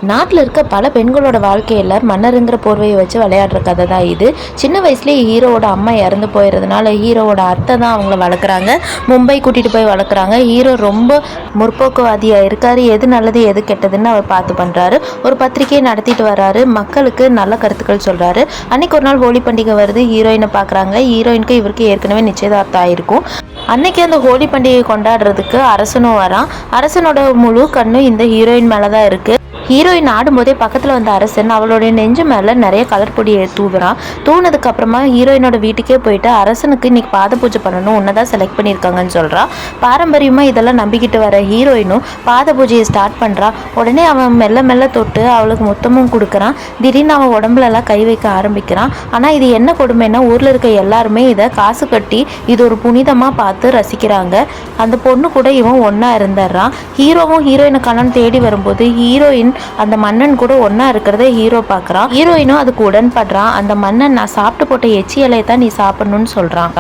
நாட்டில் இருக்க பல பெண்களோட வாழ்க்கையில் மன்னருங்கிற போர்வையை வச்சு விளையாடுற கதை தான் இது. சின்ன வயசுலேயே ஹீரோவோட அம்மா இறந்து போயிடுறதுனால ஹீரோவோட அத்தை தான் அவங்கள வளர்க்குறாங்க. மும்பை கூட்டிகிட்டு போய் வளர்க்குறாங்க. ஹீரோ ரொம்ப முற்போக்குவாதியாக இருக்கார். எது நல்லது எது கெட்டதுன்னு அவர் பார்த்து பண்ணுறாரு. ஒரு பத்திரிகையை நடத்திட்டு வர்றாரு. மக்களுக்கு நல்ல கருத்துக்கள் சொல்கிறாரு. அன்னைக்கு ஒரு நாள் ஹோலி பண்டிகை வருது. ஹீரோயினை பார்க்குறாங்க. ஹீரோயினுக்கு இவருக்கு ஏற்கனவே நிச்சயதார்த்தம் ஆயிருக்கும். அன்னைக்கு அந்த ஹோலி பண்டிகை கொண்டாடுறதுக்கு அரசனும் வரான். அரசனோட முழு கண்ணும் இந்த ஹீரோயின் மேலே தான் இருக்குது. ஹீரோயின் ஆடும்போதே பக்கத்தில் வந்த அரசன் அவளுடைய நெஞ்சு மேலே நிறைய கலர் பொடியை தூவுறான். தூவுனதுக்கு அப்புறமா ஹீரோயினோட வீட்டுக்கே போயிட்டு அரசனுக்கு இன்னைக்கு பாத பூஜை பண்ணணும், உன்னதான் செலக்ட் பண்ணியிருக்காங்கன்னு சொல்கிறான். பாரம்பரியமாக இதெல்லாம் நம்பிக்கிட்டு வர ஹீரோயினும் பாத பூஜையை ஸ்டார்ட் பண்ணுறான். உடனே அவன் மெல்ல மெல்ல தொட்டு அவளுக்கு மொத்தமும் கொடுக்குறான். திடீர்னு அவன் உடம்புலலாம் கை வைக்க ஆரம்பிக்கிறான். ஆனால் இது என்ன கொடுமைன்னா ஊரில் இருக்க எல்லாருமே இதை காசு கட்டி இது ஒரு புனிதமாக பார்த்து ரசிக்கிறாங்க. அந்த பொண்ணு கூட இவன் ஒன்றா இருந்துடுறான். ஹீரோவும் ஹீரோயினை கண்ணன் தேடி வரும்போது ஹீரோயின் அந்த மன்னன் கூட ஒன்னா இருக்கிறத ஹீரோ பார்க்குறான். ஹீரோயினும் அதுக்கு உடன்படுறான். அந்த மன்னன் நான் சாப்பிட்டு போட்ட எச்சி இலையை தான் நீ சாப்பிடணும்னு சொல்றான்.